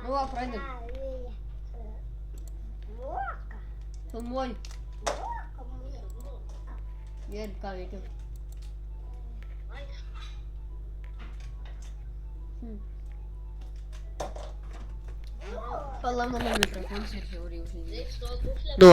Nu, va, pradėm. Filmuoju. Ir ką veikiu. Pala mano mikrofonas ir žiauriai užlydė. Nu.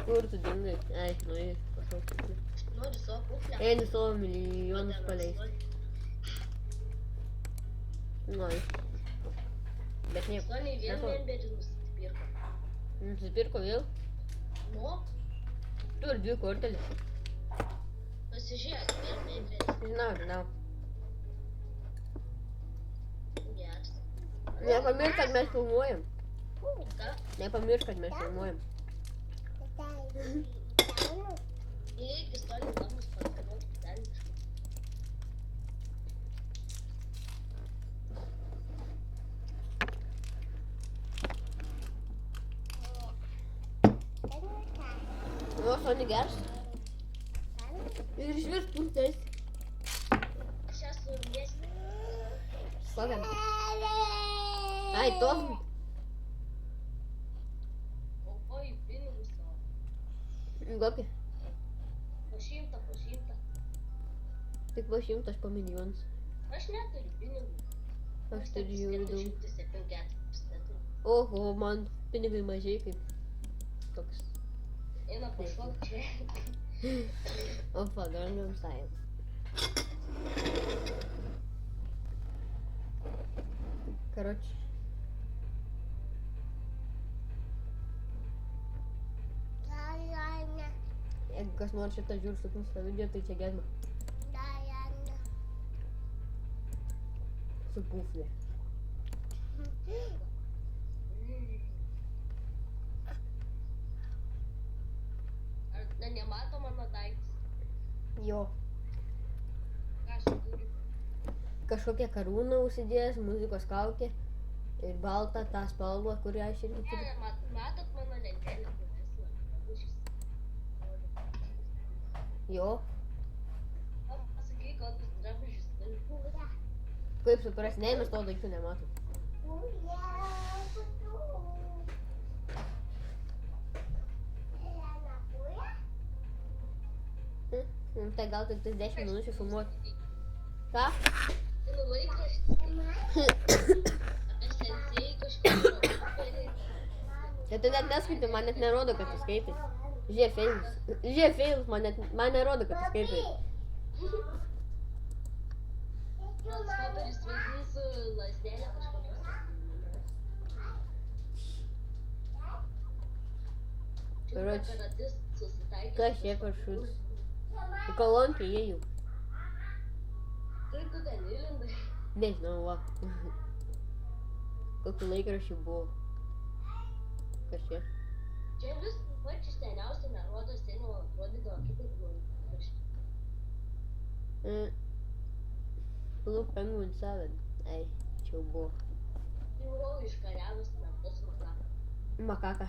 Kur tu dingai? Ai, nuėjai kažkokį. Nori savo kuflę? Eini savo milijonus paleisti. Nori. Bet nieko. Soniai vėl memberį nusipirko. Nusipirko vėl? Nu, Turi 2 korteles. pasižiūrėk, vėl memberį. Žinau. Geras. Nepamiršk, kad mes filmuojam. Ką? Nepamiršk, kad mes filmuojam. Įeik į Soniai namus paskanuoti velniškai. O, Sony gers. Ir išvirs purtais. Aš esu urmėsnė. Kokiam? Ai, tos. Aukoju pinigus savo. Kokį? Po 100. Tik po 100 po milijonus. Aš neturiu pinigų. Aš turiu žiauriai daug. 474. Oho, man pinigai mažiai kaip toks. Eina pašok čia. O, pagalniam sajam. Короче. Jeigu kas nors šitą žiūri su mūsų video, tai čia gelma. Su puflė. Ar nemato mano daiktas? Jo. Ką aš turiu? Kažkokią karūną užsidėjęs, muzikos kaukė ir baltą tą spalvą, kurią aš irgi turiu. Ne, matot mano lentelę, kur esu. Jo. Pasakai, kokius drabužius turiu. Kaip supras, ne, mes to daiktų nematom. Tai gal tik 10 minučių filmuoti. Ką? Tai laikraštis. Apie sensei kažką. Tai tu net neskaitai, man net nerodo, kad tu skaitai. Žiūrėk feilus, man nerodo, kad tu skaitai. Transformeris vaidins su lasdelė kažkokios. Короче, Karadis susitaikė. kas čia per šūdus? Į kolonkę įėjau. Kaip tu ten įlindai? Nežinau, va. Kokiu laikraščiu buvo. Kas čia? Čia vis pačiu seniausia nerodo seniau atrodydavo kitaip buvo. Blue Penguin 7. Ei, čia jau buvo. Buvau iškariavus metus makaką. Makaka.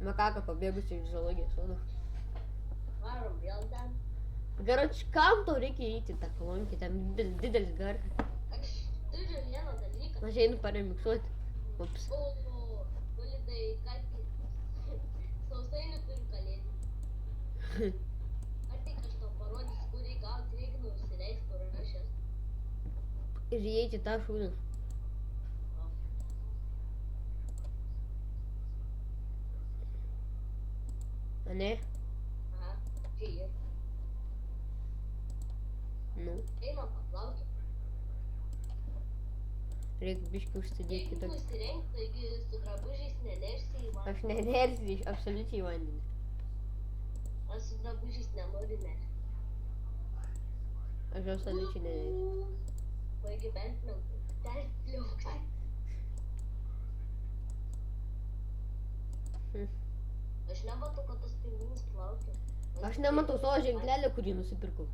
Makaka pabėgusi iš zoologijos sodo. Varom vėl ten. Karoč, kam tau reikia įeiti tą kolonkį, ten didelis garkas. Aš turiu vieną dalyką. Aš einu paremiksuoti. Ups. O, Validai, ką sausainių turiu kalėdį. Ar tik aš tau parodysiu, kur reikia gauti, reikia nusileisti, kur aš esu. Ir įeiti tą šūdą. Ane? Aha, čia jie. Nu, Einam paplauti. reikia biškį užsidėti Jeigu tokį. nusirengt, taigi su drabužiais nenersi į vandenį. Aš nenersiu absoliučiai į vandenį. Aš su drabužiais nenoriu nerti. Aš absoliučiai nenersiu. Baigi bent ten pliaukti. Aš nematau, kad tas pingvinas plaukia. Aš nematau savo ženklelio, kurį nusipirkau.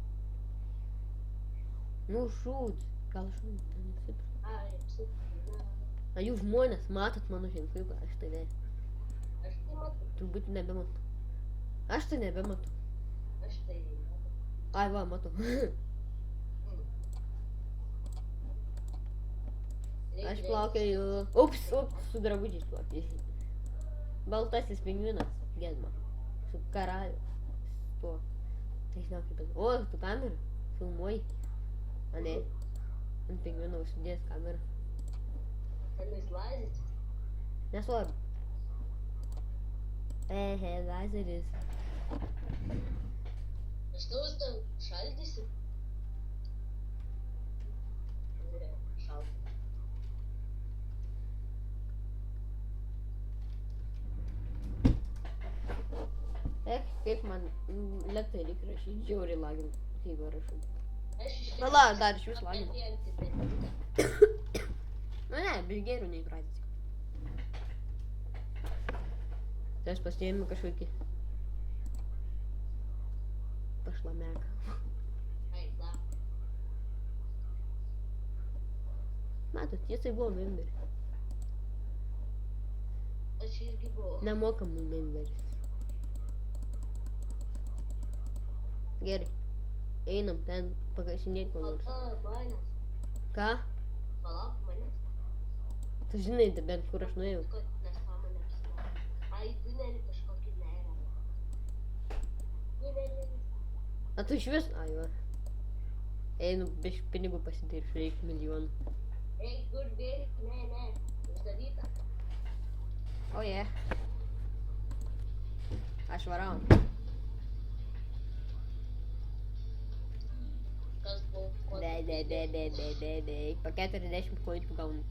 Nu, šūd. Gal šūd, nusipirkau. Ai, apsipirkau. A jūs žmonės matot mano ženkliuką, aš tai ne. Aš tai matau. Turbūt nebematau. Aš tai nebematau. Aš tai matau. Ai, va, matau. Aš plaukioju. Ups, su drabužiais plaukioju. Baltasis pingvinas, Gedma. Su karaliu. Su tuo. Tai žinau kaip. O, tu kamerą? Filmuoji? A ne. Ant pingvino užsidės kamerą. Ten izlazit. Nesvarbu. Lazeris. Aš tau šaldysi. Šalta. Kaip man lėtai reikia rašyti, žiauriai lagina, kaip rašau. Aš išleidžiu. Pala, dar iš vis lagina. Lagina. Nu ne, bilgėrių neįpratęs. Tai aš pasiėmiau kažkokį pašlameką. Ai, da. Matot, jisai buvo memberis. Aš irgi buvau. Nemokamų memberis. Gerai. Einam ten pakasinėti ko nors. Palauk manęs. Ką? Palauk manęs. Tu žinai, tai bent kur aš nuėjau. Kad nesąmonė apsimato. Ai, tunelį kažkokį nerą. Tunelį. A tu iš vis? Ai, va. Einu, biškį pinigų pasidirbsiu, reikia milijonų. Ei, kur bėri? Ne. Uždaryta. O je. Aš varau. Kas buvo? Ko Ne. Pa 40 kointų gaunu.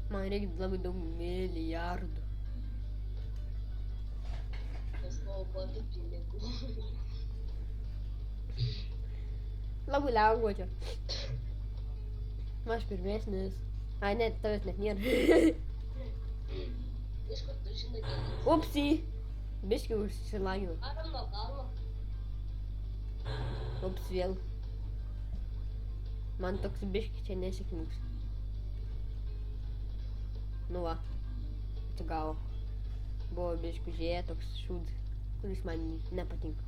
Man reikia labai daug milijardų. Kas buvo tų pinigų? Labai lengva čia. Aš pirmesnis. Ai, ne, tavęs net nėra. Iš kur tu žinai, kad... Upsi. Biškį užsilagiau. Aram nuo kalno. Ups, vėl. Man toks biškį čia nesėkmės. Nu va. Atsigavo. Buvo biškį žėję toks šūd, kuris man nepatinka.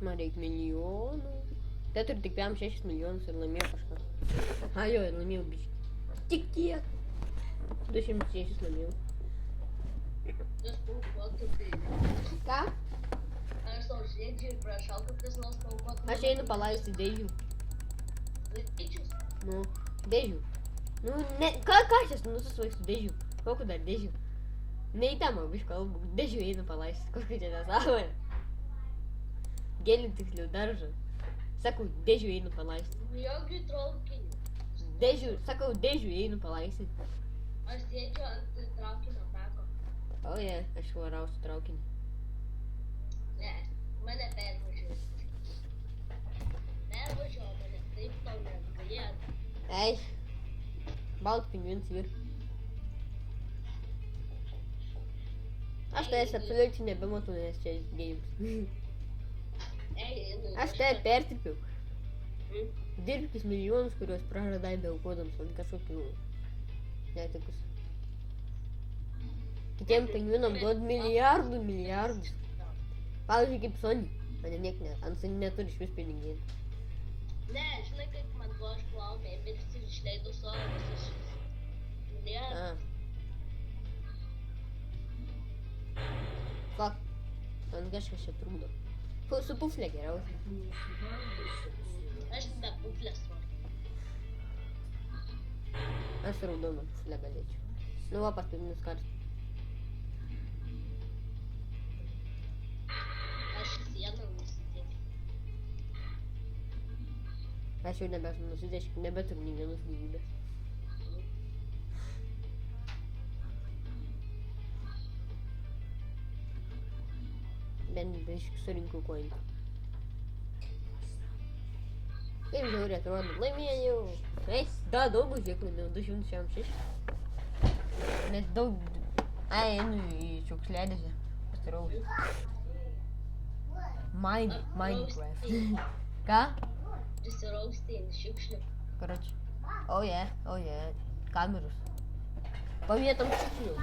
Man reikia milijonų. Tai turi tik 6 milijonus ir laimėjau kažką. A jo, ir laimėjau biškį. Tik tiek. 206 laimėjau. Kas paukotų tai... Ką? Aš tau žiedžiu ir prašau, kad kas nors paukotų. Aš einu palaisti dėžių. Vaikičius. Nu, dėžių. Nu, ne, ką aš esu nusisvaigstu dėžių? Kokiu dar dėžių? Ne į temą, biškį kalbu. Dėžių einu palaisti. Kokiu čia nesąmonė. Gėlių tiksliau daržą. Sakau, dėžių einu palaisti. Jokių traukinį. Dėžių, sakau, dėžių einu palaisti. Aš sėdžiu ant traukinio tako. O je, aš varausiu traukinį. Ne, mane pervažiuos. Pervažiuo mane, taip tau negalėtų. Ei, balt pingvins vyr. Aš tavęs absoliučiai nebematau, nes čia games. Aš tave pertirpiau. Dirbkis milijonus, kuriuos praradai beaukodams ant kažkokių netikus. Kitiem pingvinam duod milijardus. Pavyzdžiui, kaip Sony. Mane niek ne, ant Sony neturi iš vis pinigėlių. Ne, žinai, kaip man buvo, aš buvau memberis ir išleidau savo visus milijardus. Fuck. Man kažkas čia trukdo. Su puflė geriausiai. Aš be puflės noriu. Aš raudoną puflę galėčiau. Nu va, paskutinis kartas. Aš sieną nusidėčiau. Aš jau nebesu nusidėčiau, nebeturiu nei vienos gyvybės. Bent biškį surinkau kointų. Kaip žiauriai atrodo, laimėjau. Eis, da, daug žiūrėk, laimėjau, 266. Nes daug... Ai, einu į šiukšliadėžę. Pasirausiu. Minecraft. Ką? Prisiraustė ant šiukšlių. Короче. Oh yeah. Kameros. Pamėtam šiukšlių.